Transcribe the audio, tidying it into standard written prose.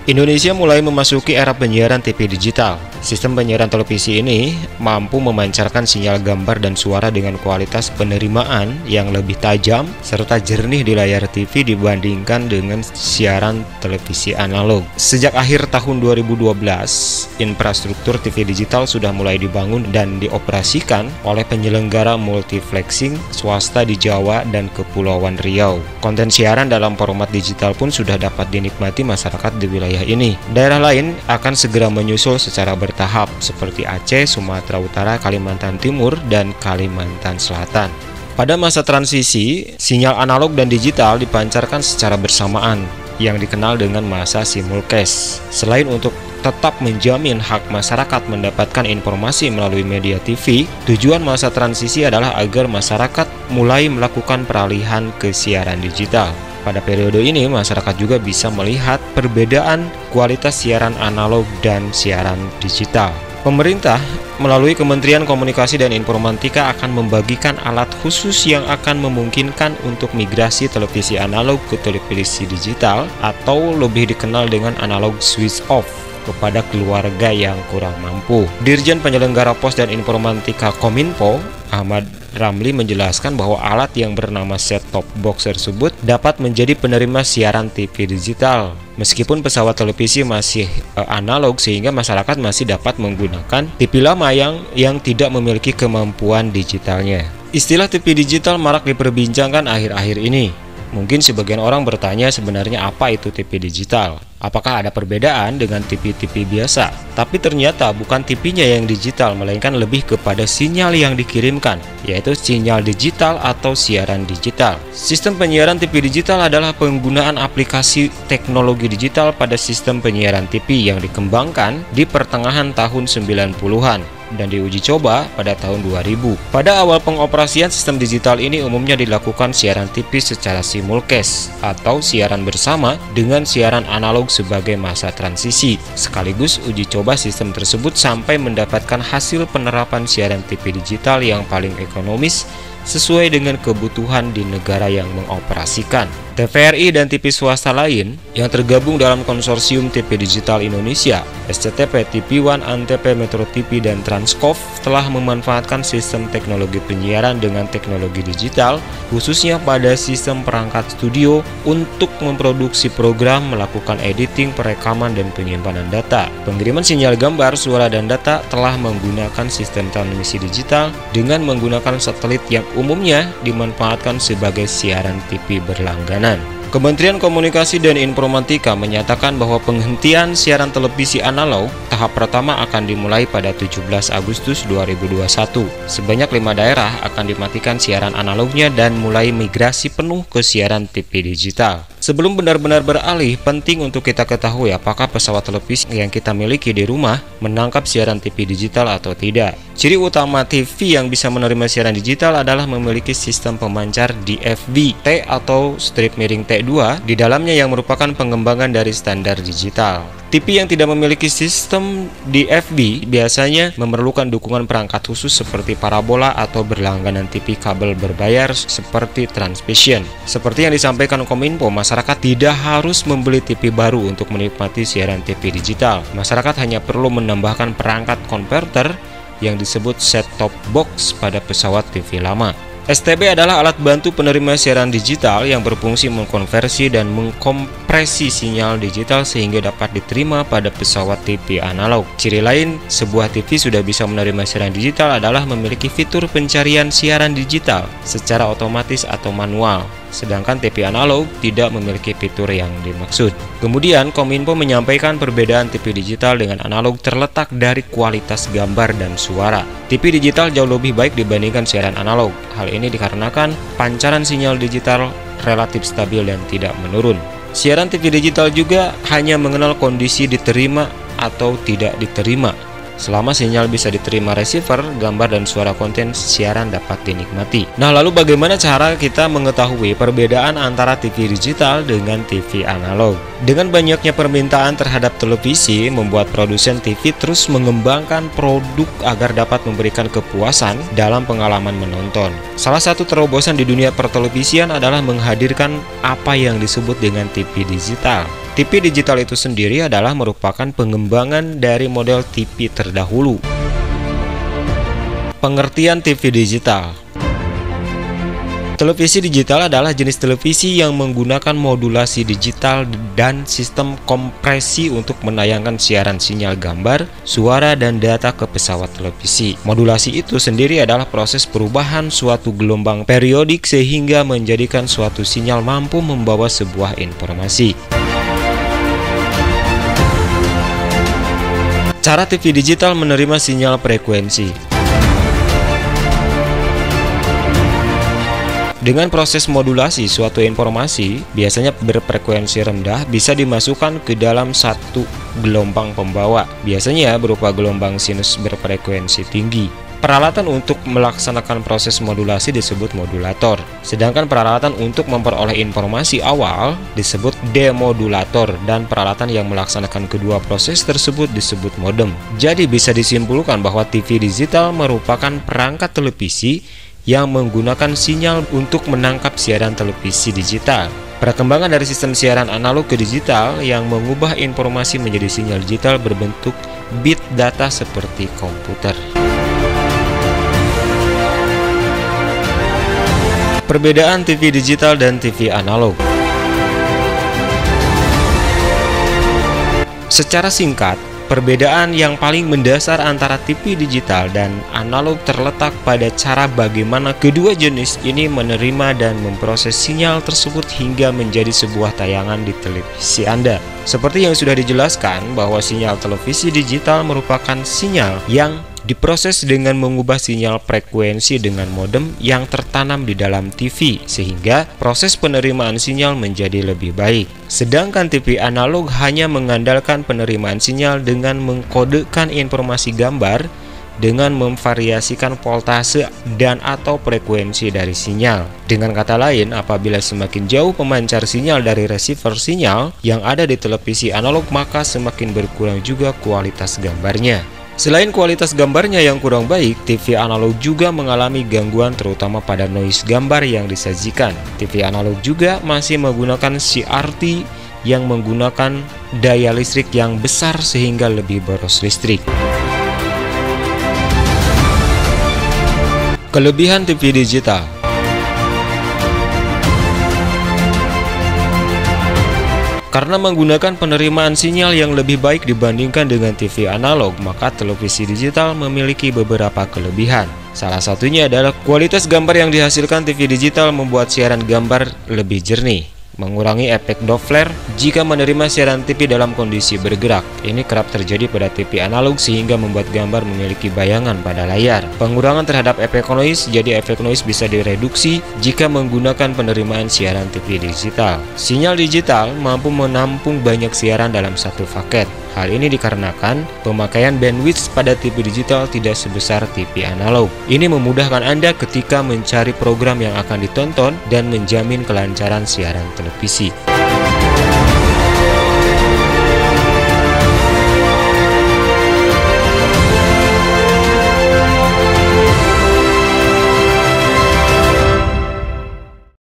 Indonesia mulai memasuki era penyiaran TV digital. Sistem penyiaran televisi ini mampu memancarkan sinyal gambar dan suara dengan kualitas penerimaan yang lebih tajam serta jernih di layar TV dibandingkan dengan siaran televisi analog. Sejak akhir tahun 2012, infrastruktur TV digital sudah mulai dibangun dan dioperasikan oleh penyelenggara multiplexing swasta di Jawa dan Kepulauan Riau. Konten siaran dalam format digital pun sudah dapat dinikmati masyarakat di wilayah ini. Daerah lain akan segera menyusul secara bertahap seperti Aceh, Sumatera Utara, Kalimantan Timur, dan Kalimantan Selatan. Pada masa transisi, sinyal analog dan digital dipancarkan secara bersamaan yang dikenal dengan masa simulcast. Selain untuk tetap menjamin hak masyarakat mendapatkan informasi melalui media TV, tujuan masa transisi adalah agar masyarakat mulai melakukan peralihan ke siaran digital. Pada periode ini, masyarakat juga bisa melihat perbedaan kualitas siaran analog dan siaran digital. Pemerintah melalui Kementerian Komunikasi dan Informatika akan membagikan alat khusus yang akan memungkinkan untuk migrasi televisi analog ke televisi digital atau lebih dikenal dengan analog switch off kepada keluarga yang kurang mampu. Dirjen Penyelenggara Pos dan Informatika Kominfo, Ahmad Ramli, menjelaskan bahwa alat yang bernama set-top box tersebut dapat menjadi penerima siaran TV digital. Meskipun pesawat televisi masih analog, sehingga masyarakat masih dapat menggunakan TV lama yang tidak memiliki kemampuan digitalnya. Istilah TV digital marak diperbincangkan akhir-akhir ini. Mungkin sebagian orang bertanya, sebenarnya apa itu TV digital? Apakah ada perbedaan dengan TV-TV biasa? Tapi ternyata bukan TV-nya yang digital, melainkan lebih kepada sinyal yang dikirimkan, yaitu sinyal digital atau siaran digital. Sistem penyiaran TV digital adalah penggunaan aplikasi teknologi digital pada sistem penyiaran TV yang dikembangkan di pertengahan tahun 90-an dan diuji coba pada tahun 2000. Pada awal pengoperasian sistem digital ini umumnya dilakukan siaran TV secara simulcast atau siaran bersama dengan siaran analog sebagai masa transisi. Sekaligus uji coba sistem tersebut sampai mendapatkan hasil penerapan siaran TV digital yang paling ekonomis sesuai dengan kebutuhan di negara yang mengoperasikan. TVRI dan TV swasta lain yang tergabung dalam konsorsium TV Digital Indonesia, SCTP, TV One, Antv, Metro TV, dan Transkov telah memanfaatkan sistem teknologi penyiaran dengan teknologi digital, khususnya pada sistem perangkat studio untuk memproduksi program, melakukan editing, perekaman, dan penyimpanan data. Pengiriman sinyal gambar, suara, dan data telah menggunakan sistem transmisi digital dengan menggunakan satelit yang umumnya dimanfaatkan sebagai siaran TV berlangganan. Kementerian Komunikasi dan Informatika menyatakan bahwa penghentian siaran televisi analog tahap pertama akan dimulai pada 17 Agustus 2021. Sebanyak 5 daerah akan dimatikan siaran analognya dan mulai migrasi penuh ke siaran TV digital. Sebelum benar-benar beralih, penting untuk kita ketahui apakah pesawat televisi yang kita miliki di rumah menangkap siaran TV digital atau tidak. Ciri utama TV yang bisa menerima siaran digital adalah memiliki sistem pemancar DFB-T atau strip miring T2 di dalamnya yang merupakan pengembangan dari standar digital. TV yang tidak memiliki sistem DFB biasanya memerlukan dukungan perangkat khusus seperti parabola atau berlangganan TV kabel berbayar seperti Transvision. Seperti yang disampaikan Kominfo, masyarakat tidak harus membeli TV baru untuk menikmati siaran TV digital. Masyarakat hanya perlu menambahkan perangkat konverter yang disebut set-top box pada pesawat TV lama. STB adalah alat bantu penerima siaran digital yang berfungsi mengkonversi dan mengkompresi sinyal digital sehingga dapat diterima pada pesawat TV analog. Ciri lain sebuah TV sudah bisa menerima siaran digital adalah memiliki fitur pencarian siaran digital secara otomatis atau manual, sedangkan TV analog tidak memiliki fitur yang dimaksud. Kemudian, Kominfo menyampaikan perbedaan TV digital dengan analog terletak dari kualitas gambar dan suara. TV digital jauh lebih baik dibandingkan siaran analog. Hal ini dikarenakan pancaran sinyal digital relatif stabil dan tidak menurun. Siaran TV digital juga hanya mengenal kondisi diterima atau tidak diterima. Selama sinyal bisa diterima receiver, gambar dan suara konten siaran dapat dinikmati. Nah, lalu bagaimana cara kita mengetahui perbedaan antara TV digital dengan TV analog? Dengan banyaknya permintaan terhadap televisi, membuat produsen TV terus mengembangkan produk agar dapat memberikan kepuasan dalam pengalaman menonton. Salah satu terobosan di dunia pertelevisian adalah menghadirkan apa yang disebut dengan TV digital. TV digital itu sendiri adalah merupakan pengembangan dari model TV terdahulu. Pengertian TV digital. Televisi digital adalah jenis televisi yang menggunakan modulasi digital dan sistem kompresi untuk menayangkan siaran sinyal gambar, suara, dan data ke pesawat televisi. Modulasi itu sendiri adalah proses perubahan suatu gelombang periodik sehingga menjadikan suatu sinyal mampu membawa sebuah informasi. Cara TV digital menerima sinyal frekuensi. Dengan proses modulasi, suatu informasi biasanya berfrekuensi rendah bisa dimasukkan ke dalam satu gelombang pembawa, biasanya berupa gelombang sinus berfrekuensi tinggi. Peralatan untuk melaksanakan proses modulasi disebut modulator, sedangkan peralatan untuk memperoleh informasi awal disebut demodulator, dan peralatan yang melaksanakan kedua proses tersebut disebut modem. Jadi bisa disimpulkan bahwa TV digital merupakan perangkat televisi yang menggunakan sinyal untuk menangkap siaran televisi digital. Perkembangan dari sistem siaran analog ke digital yang mengubah informasi menjadi sinyal digital berbentuk bit data seperti komputer. Perbedaan TV digital dan TV analog. Secara singkat, perbedaan yang paling mendasar antara TV digital dan analog terletak pada cara bagaimana kedua jenis ini menerima dan memproses sinyal tersebut hingga menjadi sebuah tayangan di televisi Anda. Seperti yang sudah dijelaskan bahwa sinyal televisi digital merupakan sinyal yang diproses dengan mengubah sinyal frekuensi dengan modem yang tertanam di dalam TV, sehingga proses penerimaan sinyal menjadi lebih baik. Sedangkan TV analog hanya mengandalkan penerimaan sinyal dengan mengkodekan informasi gambar dengan memvariasikan voltase dan atau frekuensi dari sinyal. Dengan kata lain, apabila semakin jauh pemancar sinyal dari receiver sinyal yang ada di televisi analog, maka semakin berkurang juga kualitas gambarnya. Selain kualitas gambarnya yang kurang baik, TV analog juga mengalami gangguan terutama pada noise gambar yang disajikan. TV analog juga masih menggunakan CRT yang menggunakan daya listrik yang besar sehingga lebih boros listrik. Kelebihan TV digital. Karena menggunakan penerimaan sinyal yang lebih baik dibandingkan dengan TV analog, maka televisi digital memiliki beberapa kelebihan. Salah satunya adalah kualitas gambar yang dihasilkan TV digital membuat siaran gambar lebih jernih, mengurangi efek Doppler jika menerima siaran TV dalam kondisi bergerak. Ini kerap terjadi pada TV analog sehingga membuat gambar memiliki bayangan pada layar. Pengurangan terhadap efek noise, jadi efek noise bisa direduksi jika menggunakan penerimaan siaran TV digital. Sinyal digital mampu menampung banyak siaran dalam satu paket. Hal ini dikarenakan pemakaian bandwidth pada TV digital tidak sebesar TV analog. Ini memudahkan Anda ketika mencari program yang akan ditonton dan menjamin kelancaran siaran televisi.